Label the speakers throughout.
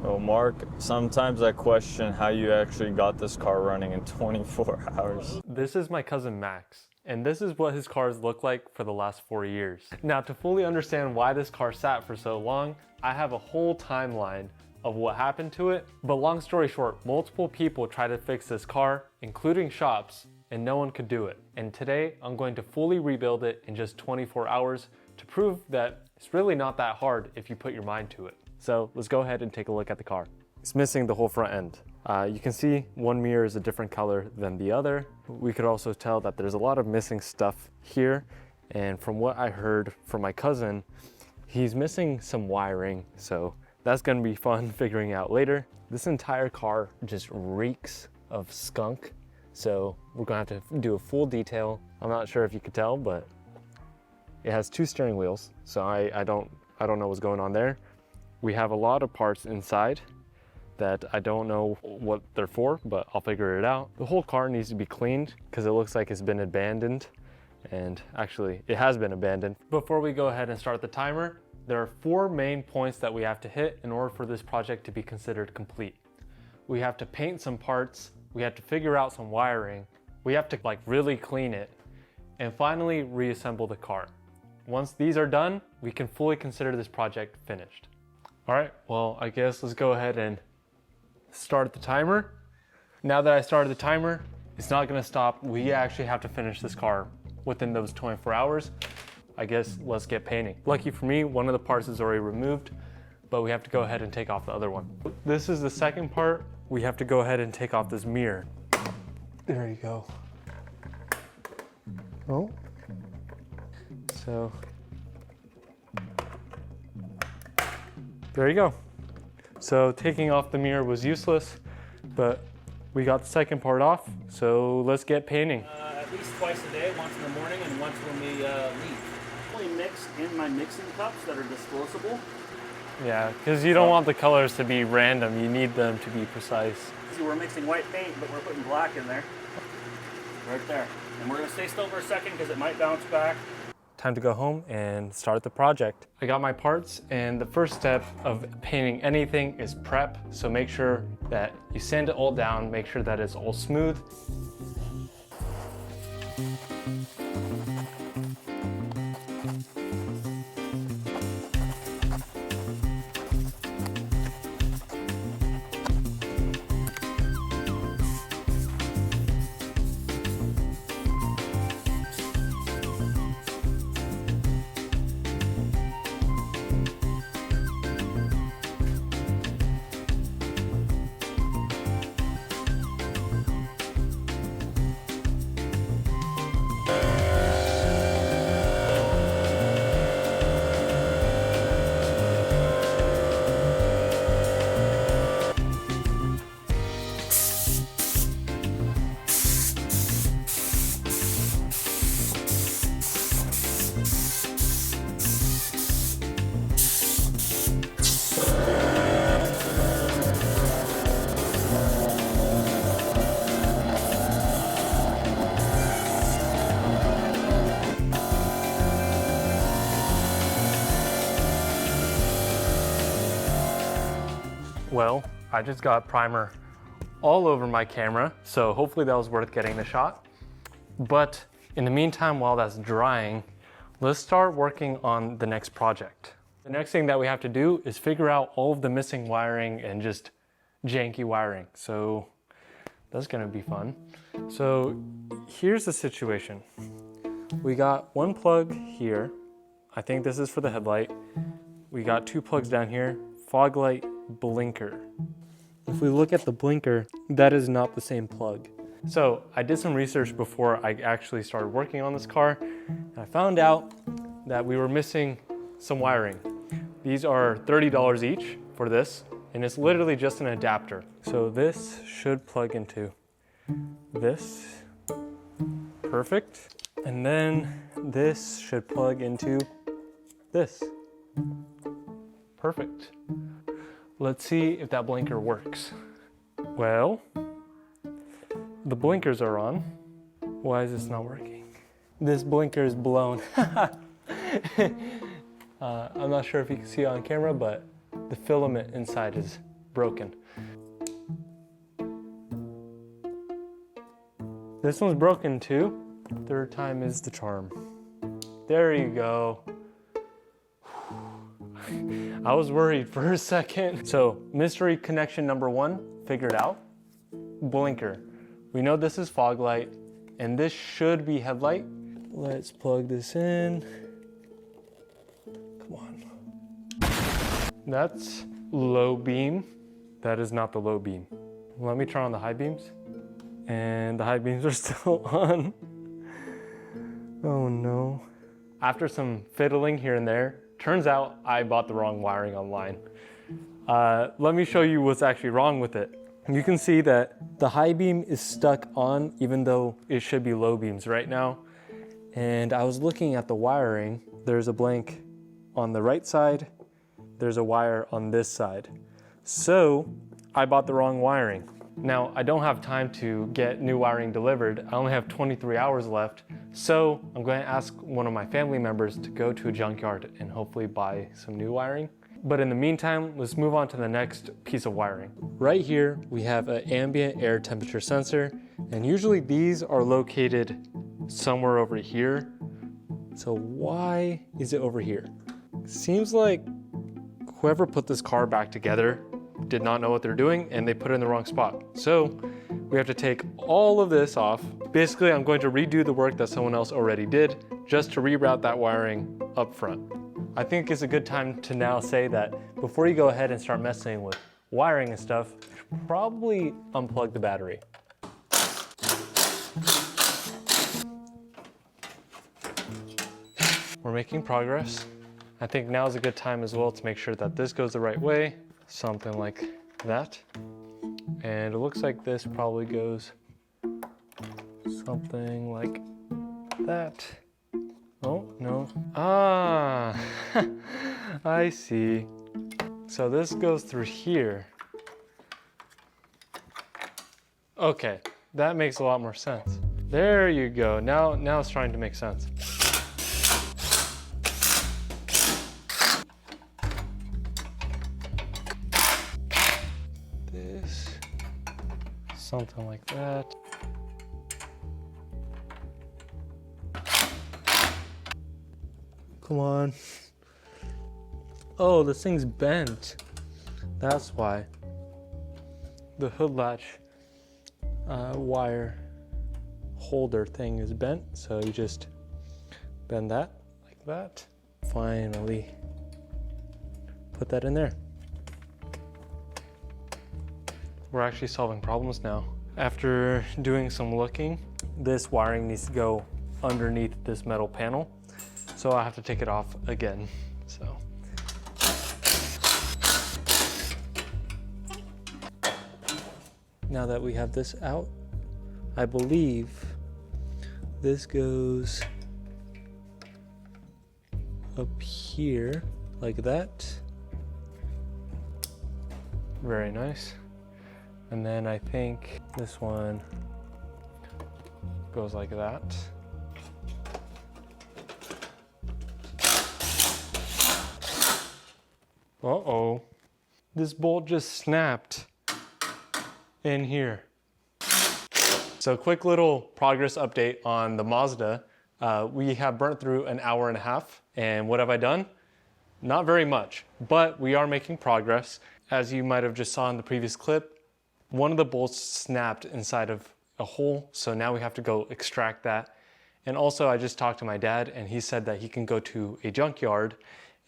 Speaker 1: Well, Mark, sometimes I question how you actually got this car running in 24 hours.
Speaker 2: This is my cousin Max, and this is what his cars look like for the last 4 years. Now, to fully understand why this car sat for so long, I have a whole timeline of what happened to it. But long story short, multiple people tried to fix this car, including shops, and no one could do it. And today, I'm going to fully rebuild it in just 24 hours to prove that it's really not that hard if you put your mind to it. So let's go ahead and take a look at the car. It's missing the whole front end. You can see one mirror is a different color than the other. We could also tell that there's a lot of missing stuff here. And from what I heard from my cousin, he's missing some wiring. So that's gonna be fun figuring out later. This entire car just reeks of skunk. So we're gonna have to do a full detail. I'm not sure if you could tell, but it has 2 steering wheels. So I don't know what's going on there. We have a lot of parts inside that I don't know what they're for, but I'll figure it out. The whole car needs to be cleaned because it looks like it's been abandoned, and actually it has been abandoned. Before we go ahead and start the timer, there are 4 main points that we have to hit in order for this project to be considered complete. We have to paint some parts, we have to figure out some wiring, we have to really clean it, and finally reassemble the car. Once these are done, we can fully consider this project finished. All right, well, I guess let's go ahead and start the timer. Now that I started the timer, it's not gonna stop. We actually have to finish this car within those 24 hours. I guess let's get painting. Lucky for me, one of the parts is already removed, but we have to go ahead and take off the other one. This is the second part. We have to go ahead and take off this mirror. There you go. Oh. So, there you go. So taking off the mirror was useless, but we got the second part off, so let's get painting.
Speaker 3: At least twice a day, once in the morning and once when we leave. Only mix in my mixing cups that are disposable.
Speaker 2: Yeah, because you don't want the colors to be random, you need them to be precise.
Speaker 3: See, we're mixing white paint, but we're putting black in there. Right there. And we're gonna stay still for a second because it might bounce back.
Speaker 2: Time to go home and start the project. I got my parts, and the first step of painting anything is prep. So make sure that you sand it all down, make sure that it's all smooth. Well, I just got primer all over my camera, so hopefully that was worth getting the shot. But in the meantime, while that's drying, let's start working on the next project. The next thing that we have to do is figure out all of the missing wiring and just janky wiring. So that's gonna be fun. So here's the situation. We got one plug here. I think this is for the headlight. We got 2 plugs down here, fog light, blinker. If we look at the blinker, that is not the same plug. So I did some research before I actually started working on this car, and I found out that we were missing some wiring. These are $30 each for this, and it's literally just an adapter. So this should plug into this. Perfect. And then this should plug into this. Perfect. Let's see if that blinker works. Well, the blinkers are on. Why is this not working? This blinker is blown. I'm not sure if you can see it on camera, but the filament inside is broken. This one's broken too. Third time is the charm. There you go. I was worried for a second. So mystery connection number 1, figured out. Blinker. We know this is fog light and this should be headlight. Let's plug this in. Come on. That's low beam. That is not the low beam. Let me turn on the high beams. And the high beams are still on. Oh no. After some fiddling here and there, turns out I bought the wrong wiring online. Let me show you what's actually wrong with it. You can see that the high beam is stuck on even though it should be low beams right now. And I was looking at the wiring. There's a blank on the right side. There's a wire on this side. So I bought the wrong wiring. Now I don't have time to get new wiring delivered. I only have 23 hours left. So I'm going to ask one of my family members to go to a junkyard and hopefully buy some new wiring. But in the meantime, let's move on to the next piece of wiring. Right here, we have an ambient air temperature sensor. And usually these are located somewhere over here. So why is it over here? Seems like whoever put this car back together did not know what they're doing and they put it in the wrong spot. So we have to take all of this off. Basically, I'm going to redo the work that someone else already did just to reroute that wiring up front. I think it's a good time to now say that before you go ahead and start messing with wiring and stuff, you should probably unplug the battery. We're making progress. I think now is a good time as well to make sure that this goes the right way. Something like that. And it looks like this probably goes something like that. Oh, no. Ah, I see. So this goes through here. Okay, that makes a lot more sense. There you go. Now it's trying to make sense. This, something like that. Come on. Oh, this thing's bent. That's why. The hood latch wire holder thing is bent, so you just bend that like that. Finally, put that in there. We're actually solving problems now. After doing some looking, this wiring needs to go underneath this metal panel. So I have to take it off again, so. Now that we have this out, I believe this goes up here like that. Very nice. And then I think this one goes like that. Uh-oh, this bolt just snapped in here. So quick little progress update on the Mazda. We have burnt through an hour and a half, and what have I done? Not very much, but we are making progress. As you might have just saw in the previous clip, one of the bolts snapped inside of a hole, so now we have to go extract that. And also I just talked to my dad and he said that he can go to a junkyard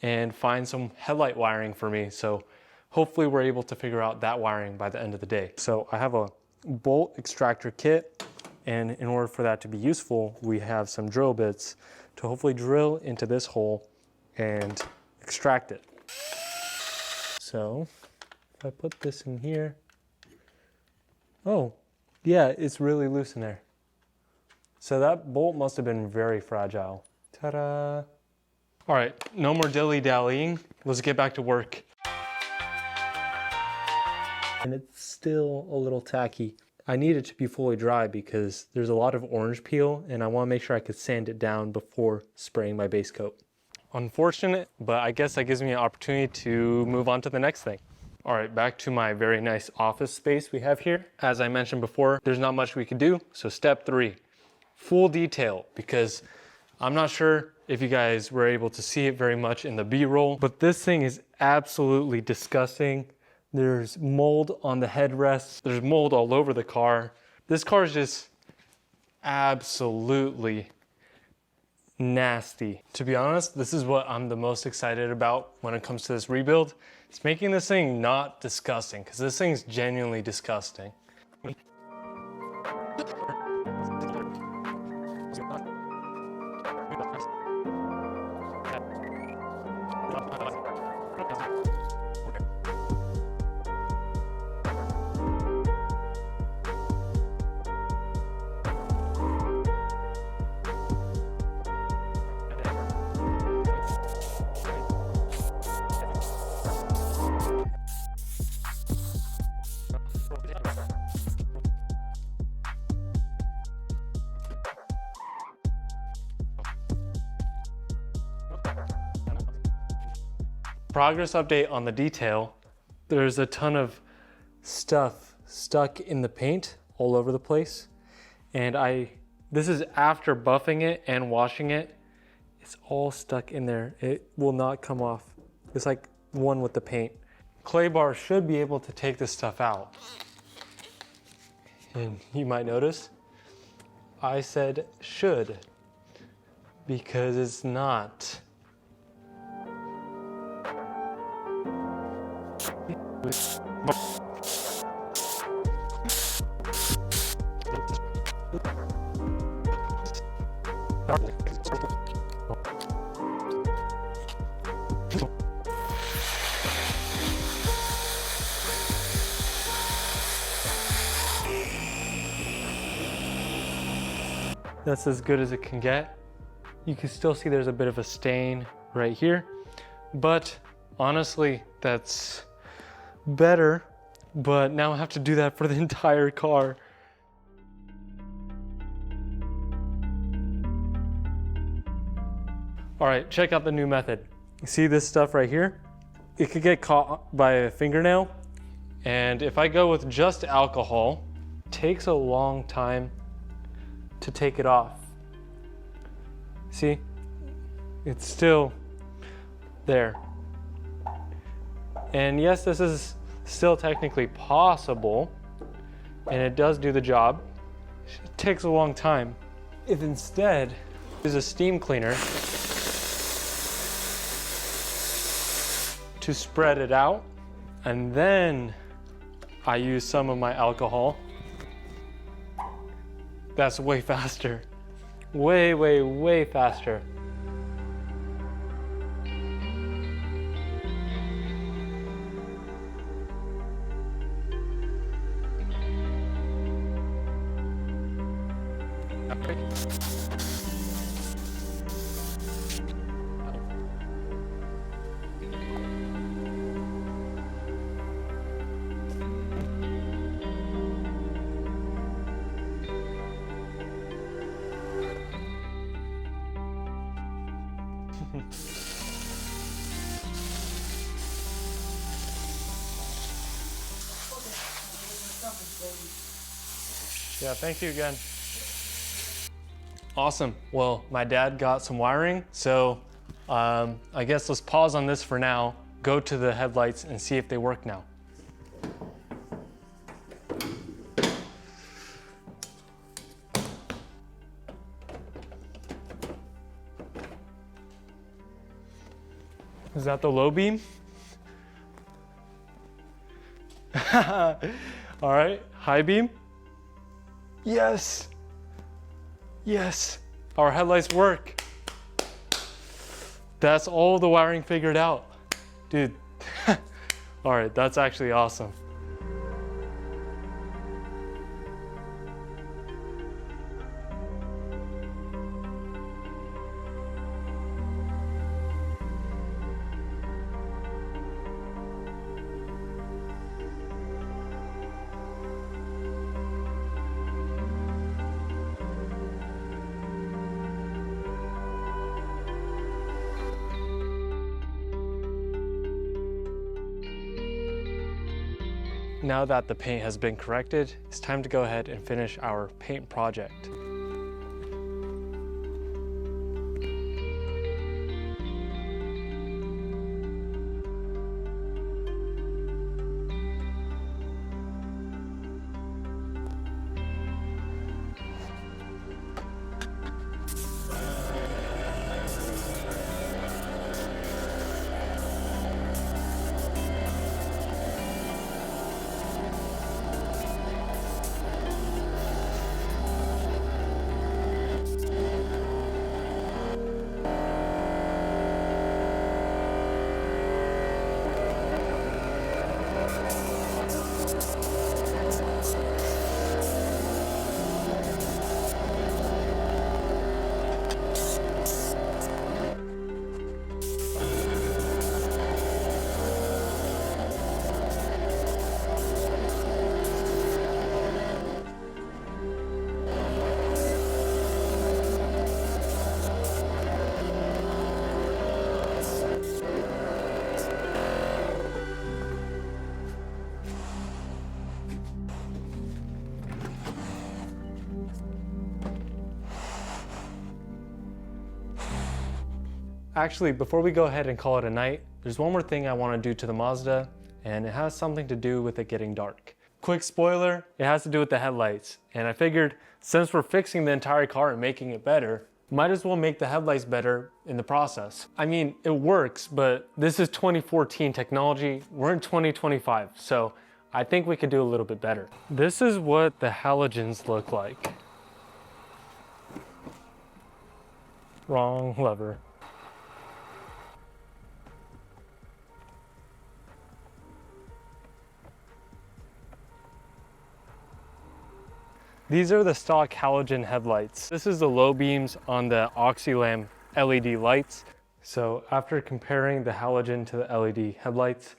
Speaker 2: and find some headlight wiring for me. So hopefully we're able to figure out that wiring by the end of the day. So I have a bolt extractor kit, and in order for that to be useful, we have some drill bits to hopefully drill into this hole and extract it. So if I put this in here, oh yeah, it's really loose in there. So that bolt must have been very fragile. Ta-da! All right, no more dilly-dallying. Let's get back to work. And it's still a little tacky. I need it to be fully dry because there's a lot of orange peel and I want to make sure I could sand it down before spraying my base coat. Unfortunate, but I guess that gives me an opportunity to move on to the next thing. All right, back to my very nice office space we have here. As I mentioned before, there's not much we could do. So step 3, full detail, because I'm not sure if you guys were able to see it very much in the B-roll, but this thing is absolutely disgusting. There's mold on the headrests. There's mold all over the car. This car is just absolutely nasty. To be honest, this is what I'm the most excited about when it comes to this rebuild. It's making this thing not disgusting, because this thing's genuinely disgusting. Progress update on the detail. There's a ton of stuff stuck in the paint all over the place. And this is after buffing it and washing it. It's all stuck in there. It will not come off. It's like one with the paint. Clay bar should be able to take this stuff out. And you might notice, I said should, because it's not. That's as good as it can get. You can still see there's a bit of a stain right here, but honestly, that's better, but now I have to do that for the entire car. All right, check out the new method. You see this stuff right here? It could get caught by a fingernail, and if I go with just alcohol, it takes a long time to take it off. See? It's still there. And yes, this is still technically possible, and it does do the job. It takes a long time. If instead, use a steam cleaner to spread it out, and then I use some of my alcohol, that's way faster. Way, way, way faster. Yeah, thank you again. Awesome. Well, my dad got some wiring, so I guess let's pause on this for now, go to the headlights and see if they work now. Is that the low beam? All right, high beam. Yes. Yes, our headlights work. That's all the wiring figured out. Dude, all right, that's actually awesome. Now that the paint has been corrected, it's time to go ahead and finish our paint project. Actually, before we go ahead and call it a night, there's one more thing I want to do to the Mazda, and it has something to do with it getting dark. Quick spoiler, it has to do with the headlights. And I figured since we're fixing the entire car and making it better, might as well make the headlights better in the process. I mean, it works, but this is 2014 technology. We're in 2025, so I think we could do a little bit better. This is what the halogens look like. Wrong lever. These are the stock halogen headlights. This is the low beams on the oxylam LED lights. So after comparing the halogen to the LED headlights,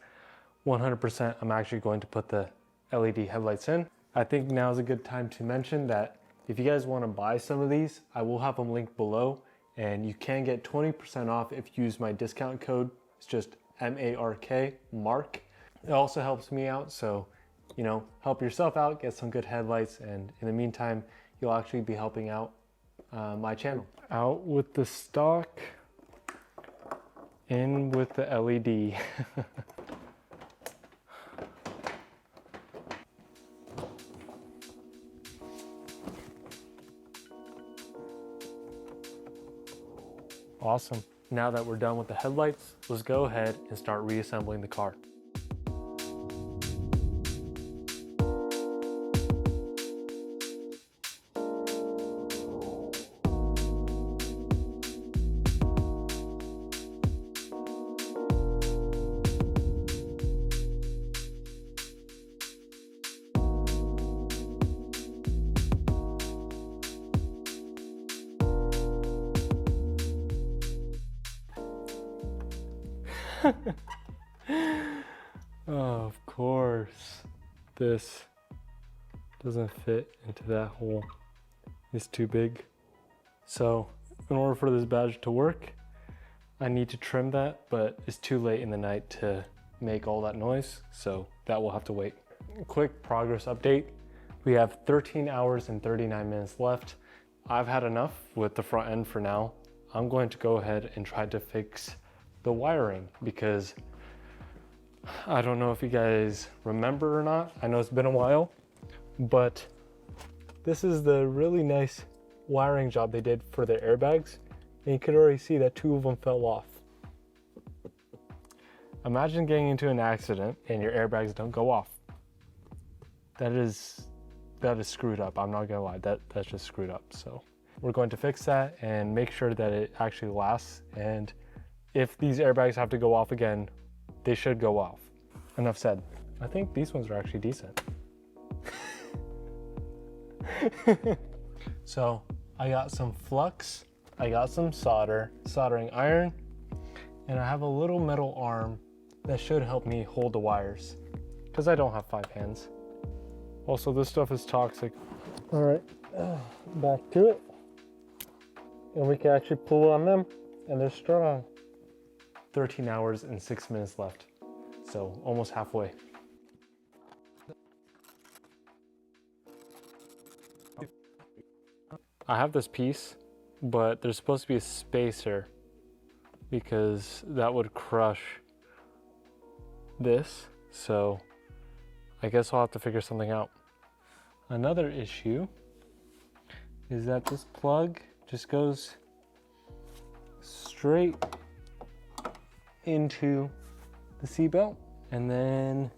Speaker 2: 100% I'm actually going to put the LED headlights in. I think now is a good time to mention that if you guys want to buy some of these, I will have them linked below, and you can get 20% off if you use my discount code. It's just MARK, Mark. It also helps me out, so you know, help yourself out, get some good headlights, and in the meantime, you'll actually be helping out my channel. Out with the stock, in with the LED. Awesome. Now that we're done with the headlights, let's go ahead and start reassembling the car. Oh, of course. This doesn't fit into that hole. It's too big. So in order for this badge to work, I need to trim that, but it's too late in the night to make all that noise, so that will have to wait. Quick progress update. We have 13 hours and 39 minutes left. I've had enough with the front end for now. I'm going to go ahead and try to fix the wiring, because I don't know if you guys remember or not. I know it's been a while, but this is the really nice wiring job they did for the airbags, and you could already see that 2 of them fell off. Imagine getting into an accident and your airbags don't go off. That is screwed up. I'm not gonna lie, that's just screwed up. So we're going to fix that and make sure that it actually lasts, and if these airbags have to go off again, they should go off. Enough said. I think these ones are actually decent. So I got some flux, I got some soldering iron, and I have a little metal arm that should help me hold the wires, because I don't have 5 hands. Also, this stuff is toxic. All right, back to it. And we can actually pull on them, and they're strong. 13 hours and 6 minutes left, so almost halfway. I have this piece, but there's supposed to be a spacer because that would crush this. So I guess I'll have to figure something out. Another issue is that this plug just goes straight into the seatbelt, and then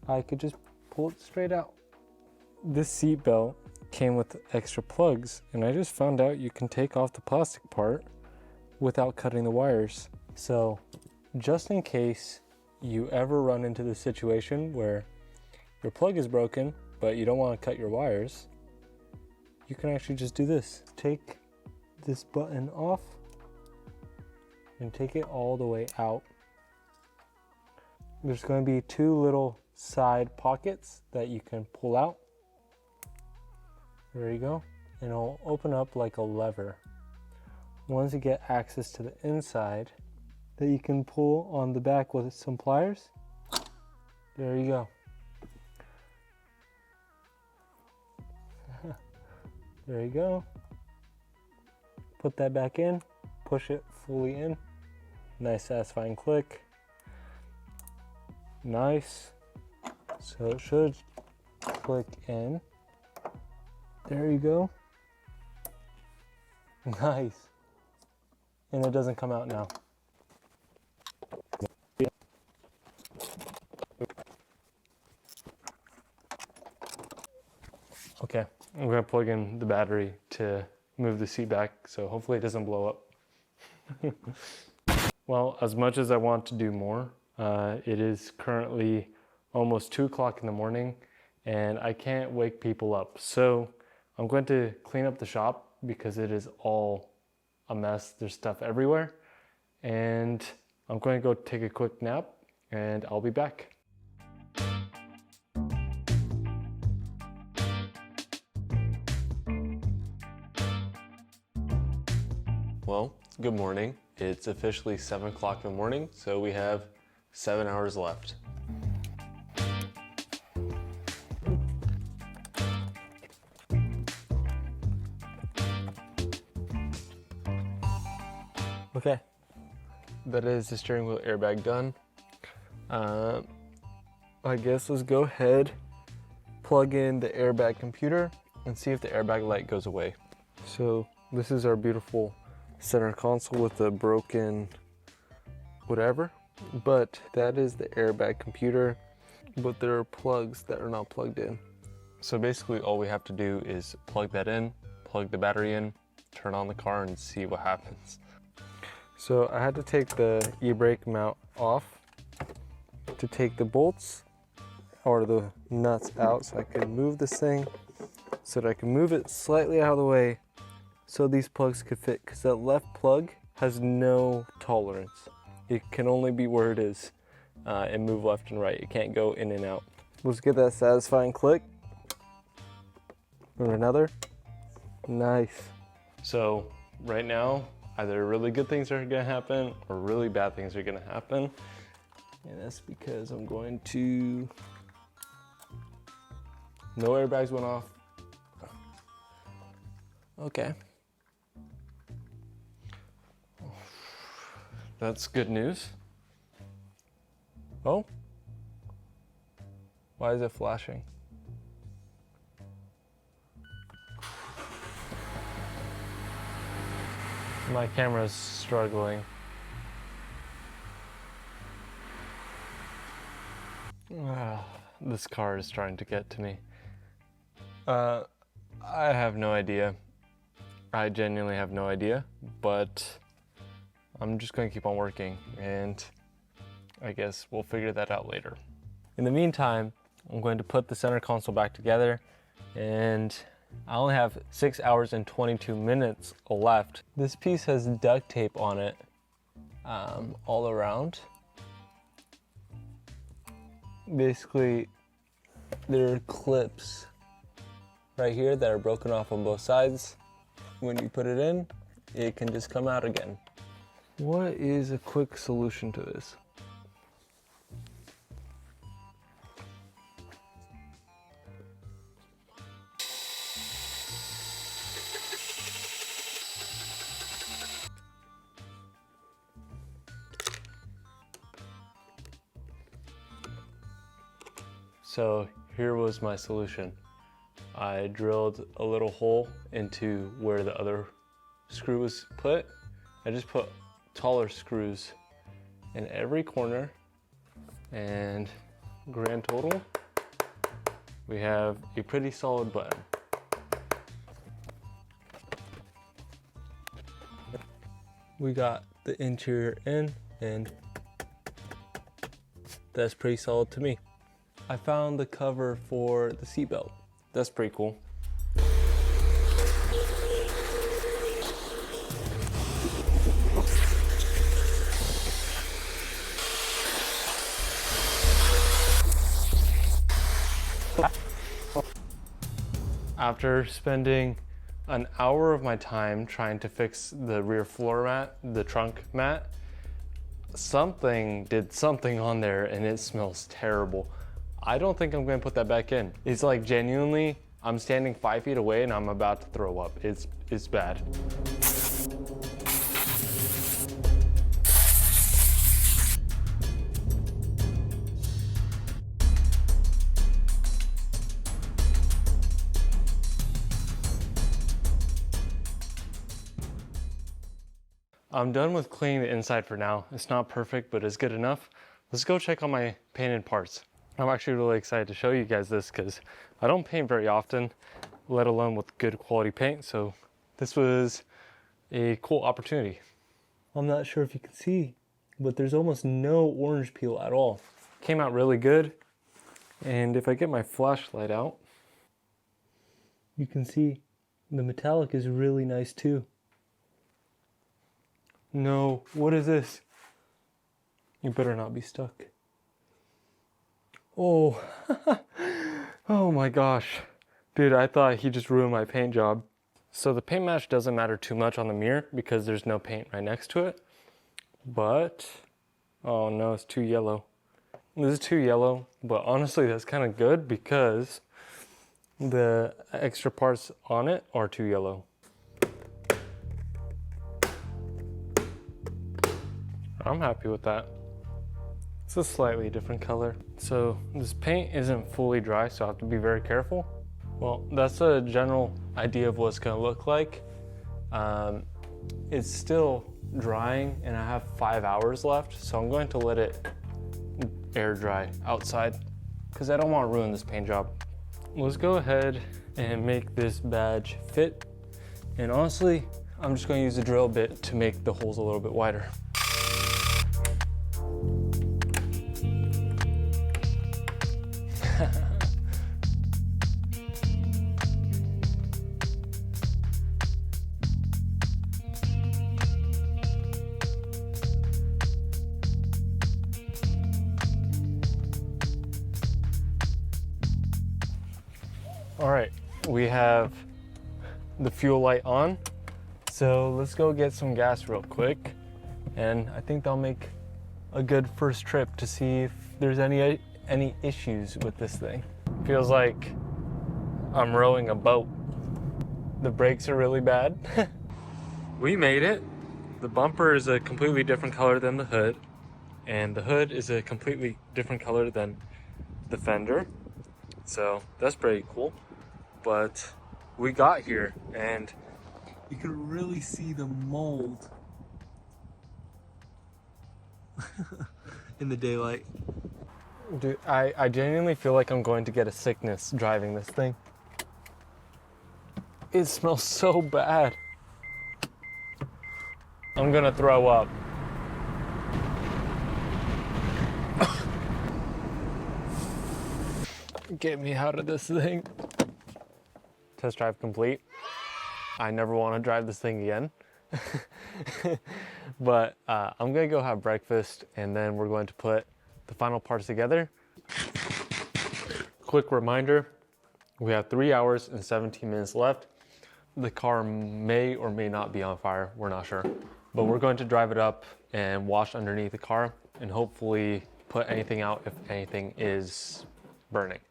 Speaker 2: I could just pull it straight out. This seatbelt came with extra plugs, and I just found out you can take off the plastic part without cutting the wires. So just in case you ever run into the situation where your plug is broken, but you don't want to cut your wires, you can actually just do this. Take this button off and take it all the way out. There's going to be two little side pockets that you can pull out. There you go. And it'll open up like a lever. Once you get access to the inside, that you can pull on the back with some pliers. There you go. There you go. Put that back in, push it fully in. Nice satisfying click. Nice. So it should click in. There you go. Nice. And it doesn't come out now. Okay, I'm gonna plug in the battery to move the seat back, so hopefully it doesn't blow up. Well, as much as I want to do more, it is currently almost 2 o'clock in the morning and I can't wake people up. So I'm going to clean up the shop because it is all a mess. There's stuff everywhere. And I'm going to go take a quick nap and I'll be back. Well, good morning. It's officially 7 o'clock in the morning, so we have 7 hours left. Okay, that is the steering wheel airbag done. I guess let's go ahead, plug in the airbag computer and see if the airbag light goes away. So this is our beautiful center console with the broken whatever, but that is the airbag computer, but there are plugs that are not plugged in. So basically all we have to do is plug that in, plug the battery in, turn on the car and see what happens. So I had to take the e-brake mount off to take the bolts or the nuts out so I could move this thing, so that I can move it slightly out of the way so these plugs could fit, because that left plug has no tolerance. It can only be where it is and move left and right. It can't go in and out. Let's get that satisfying click. And another. Nice. So right now, either really good things are gonna happen or really bad things are gonna happen. And that's because I'm going to, no airbags went off. Okay. That's good news. Oh, why is it flashing? My camera's struggling. This car is trying to get to me. I have no idea. I genuinely have no idea, but I'm just going to keep on working and I guess we'll figure that out later. In the meantime, I'm going to put the center console back together and I only have 6 hours and 22 minutes left. This piece has duct tape on it all around. Basically, there are clips right here that are broken off on both sides. When you put it in, it can just come out again. What is a quick solution to this? So here was my solution. I drilled a little hole into where the other screw was put. I just put taller screws in every corner, and grand total, we have a pretty solid button. We got the interior in, and that's pretty solid to me. I found the cover for the seatbelt. That's pretty cool. After spending an hour of my time trying to fix the rear floor mat, the trunk mat, something did something on there and it smells terrible. I don't think I'm gonna put that back in. It's like genuinely, I'm standing 5 feet away and I'm about to throw up. It's bad. I'm done with cleaning the inside for now. It's not perfect, but it's good enough. Let's go check on my painted parts. I'm actually really excited to show you guys this because I don't paint very often, let alone with good quality paint. So this was a cool opportunity. I'm not sure if you can see, but there's almost no orange peel at all. Came out really good. And if I get my flashlight out, you can see the metallic is really nice too. No, what is this? You better not be stuck. Oh, oh my gosh. Dude, I thought he just ruined my paint job. So the paint match doesn't matter too much on the mirror because there's no paint right next to it. But, oh no, it's too yellow. This is too yellow, but honestly that's kind of good because the extra parts on it are too yellow. I'm happy with that. It's a slightly different color. So this paint isn't fully dry, so I have to be very careful. Well, that's a general idea of what it's gonna look like. It's still drying and I have 5 hours left, so I'm going to let it air dry outside because I don't want to ruin this paint job. Let's go ahead and make this badge fit. And honestly, I'm just going to use a drill bit to make the holes a little bit wider. All right, we have the fuel light on. So let's go get some gas real quick. And I think that'll make a good first trip to see if there's any issues with this thing. Feels like I'm rowing a boat. The brakes are really bad. We made it. The bumper is a completely different color than the hood. And the hood is a completely different color than the fender. So that's pretty cool. But we got here and you can really see the mold in the daylight. Dude, I genuinely feel like I'm going to get a sickness driving this thing. It smells so bad. I'm gonna throw up. Get me out of this thing. Test drive complete. I never want to drive this thing again. But I'm gonna go have breakfast and then we're going to put the final parts together. Quick reminder, we have 3 hours and 17 minutes left. The car may or may not be on fire, we're not sure. But we're going to drive it up and wash underneath the car and hopefully put anything out if anything is burning.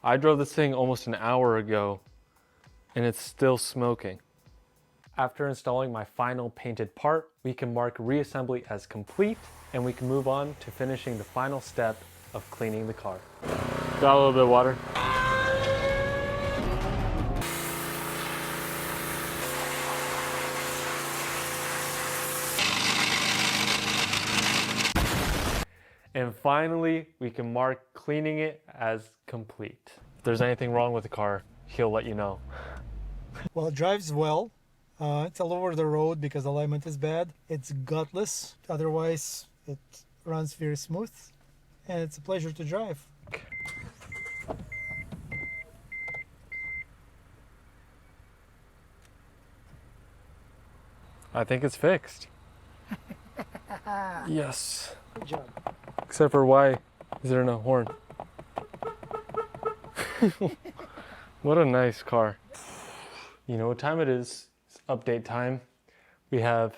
Speaker 2: I drove this thing almost an hour ago and it's still smoking. After installing my final painted part, we can mark reassembly as complete and we can move on to finishing the final step of cleaning the car. Got a little bit of water. And finally, we can mark cleaning it as complete. If there's anything wrong with the car, he'll let you know.
Speaker 4: Well, it drives well. It's all over the road because the alignment is bad. It's gutless. Otherwise, it runs very smooth. And it's a pleasure to drive.
Speaker 2: I think it's fixed. Yes.
Speaker 4: Good job.
Speaker 2: Except for why is there no horn? What a nice car. You know what time it is? It's update time. We have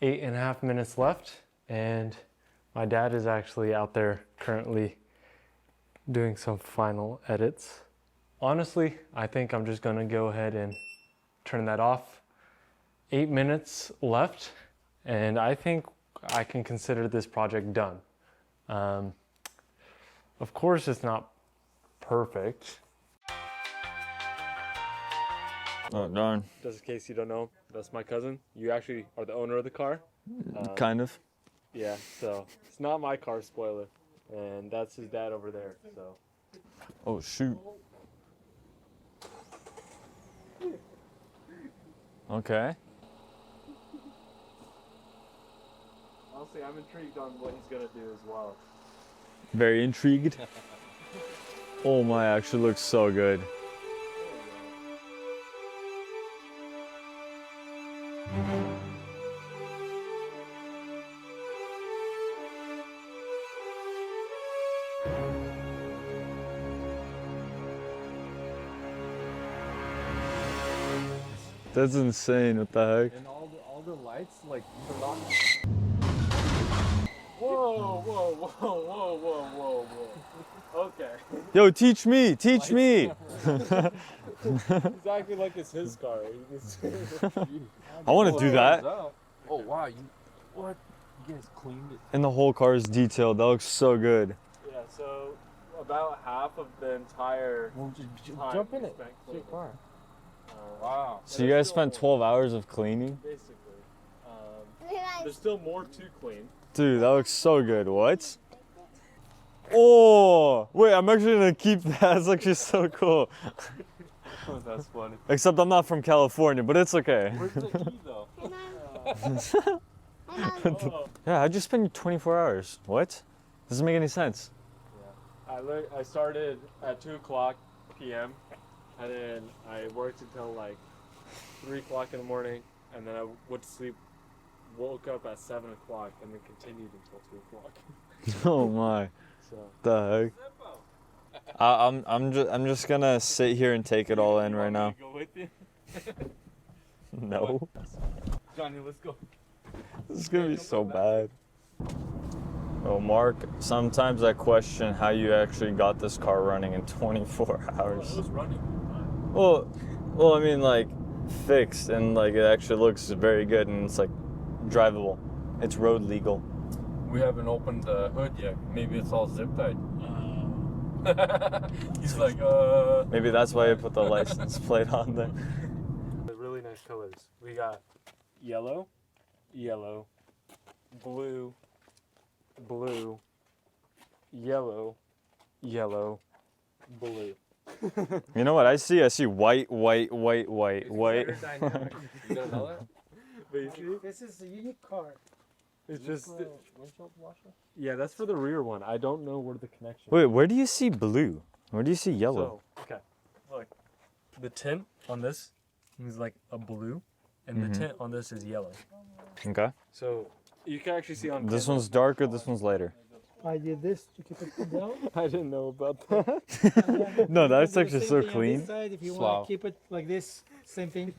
Speaker 2: 8.5 minutes left, and my dad is actually out there currently doing some final edits. Honestly, I think I'm just gonna go ahead and turn that off. 8 minutes left, and I think I can consider this project done. Of course, it's not perfect.
Speaker 1: Oh, darn.
Speaker 2: Just in case you don't know, that's my cousin. You actually are the owner of the car.
Speaker 1: Kind of.
Speaker 2: Yeah, so it's not my car, spoiler. And that's his dad over there, so.
Speaker 1: Oh, shoot. Okay.
Speaker 2: Honestly, I'm intrigued on what he's gonna do as well.
Speaker 1: Very intrigued. Oh my, actually looks so good. That's insane, what the heck?
Speaker 2: And all the lights, like, turn on. Whoa, whoa, whoa, whoa, whoa, whoa, whoa. Okay.
Speaker 1: Yo, teach me, teach me!
Speaker 2: He's acting like it's his car.
Speaker 1: I want to do that.
Speaker 5: Oh wow, what? You guys cleaned it?
Speaker 1: And the whole car is detailed, that looks so good.
Speaker 2: Yeah, so about half of the entire
Speaker 5: Well,
Speaker 2: time
Speaker 5: jump in
Speaker 2: we
Speaker 5: it.
Speaker 2: spent
Speaker 5: It's your
Speaker 2: cleaning.
Speaker 5: car. Wow.
Speaker 1: So you guys spent 12 hours of cleaning?
Speaker 2: Basically. There's still more to clean.
Speaker 1: Dude, that looks so good. What? Oh, wait, I'm actually gonna keep that. That's actually so cool.
Speaker 2: Oh, that's funny.
Speaker 1: Except I'm not from California, but it's okay.
Speaker 2: Where's the key though?
Speaker 1: Yeah, I just spent 24 hours. What? Doesn't make any sense.
Speaker 2: I started at 2 o'clock p.m. and then I worked until like 3 o'clock in the morning, and then I went to sleep, woke up at 7 o'clock, and then continued until 2 o'clock.
Speaker 1: Oh my.
Speaker 2: So.
Speaker 1: The heck? I'm just gonna sit here and take it all in right now.
Speaker 2: Go with you?
Speaker 1: No.
Speaker 5: Johnny, let's go.
Speaker 1: This is gonna be so bad. Oh, Mark, sometimes I question how you actually got this car running in 24 hours.
Speaker 2: It was running.
Speaker 1: Well, I mean, like, fixed, and like it actually looks very good, and it's like drivable. It's road legal.
Speaker 5: We haven't opened the hood yet. Maybe it's all zip tied. He's like,
Speaker 1: Maybe that's why I put the license plate on there.
Speaker 2: The really nice colors. We got yellow, yellow, blue, blue, yellow, yellow, blue.
Speaker 1: You know what I see? I see white, white, white, white, white.
Speaker 5: You gonna know that?
Speaker 2: But you see,
Speaker 4: This is a unique car.
Speaker 2: it's just,
Speaker 5: Windshield washer?
Speaker 2: yeah, that's for the rear one. I don't know where the connection
Speaker 1: Wait, where do you see blue? Where do you see yellow?
Speaker 2: So, okay, look, the tint on this is like a blue, and the tint on this is yellow.
Speaker 1: Okay.
Speaker 2: So you can actually see on
Speaker 1: This
Speaker 2: camera.
Speaker 1: one's darker, this one's lighter.
Speaker 4: I did this to keep it down.
Speaker 2: I didn't know about that.
Speaker 1: No, that's
Speaker 4: Do the
Speaker 1: actually
Speaker 4: same
Speaker 1: so
Speaker 4: thing on
Speaker 1: clean.
Speaker 4: this side, if you
Speaker 5: Slow.
Speaker 4: want to keep it like this, same thing.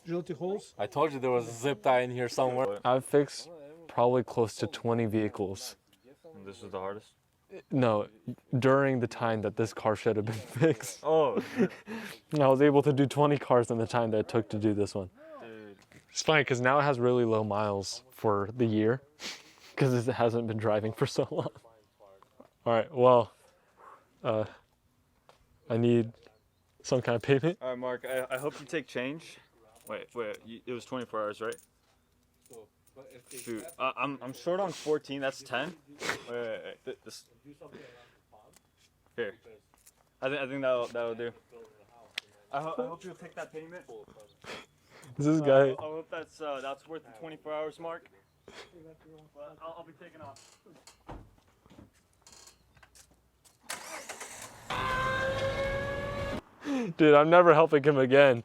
Speaker 4: Drill 2 holes.
Speaker 5: I told you there was a zip tie in here somewhere.
Speaker 2: I've fixed probably close to 20 vehicles.
Speaker 1: This is the hardest.
Speaker 2: No, during the time that this car should have been fixed.
Speaker 1: Oh,
Speaker 2: I was able to do 20 cars in the time that it took to do this one. It's funny because now it has really low miles for the year because it hasn't been driving for so long. All right, well, I need some kind of payment.
Speaker 1: All right, Mark, I hope you take change. Wait, it was 24 hours, right? Shoot, I'm short on 14, that's 10. Wait. This. Here. I think that'll do. I hope you'll take that payment.
Speaker 2: This guy.
Speaker 1: I hope that's worth the 24 hours, Mark. But I'll be taking off.
Speaker 2: Dude, I'm never helping him again.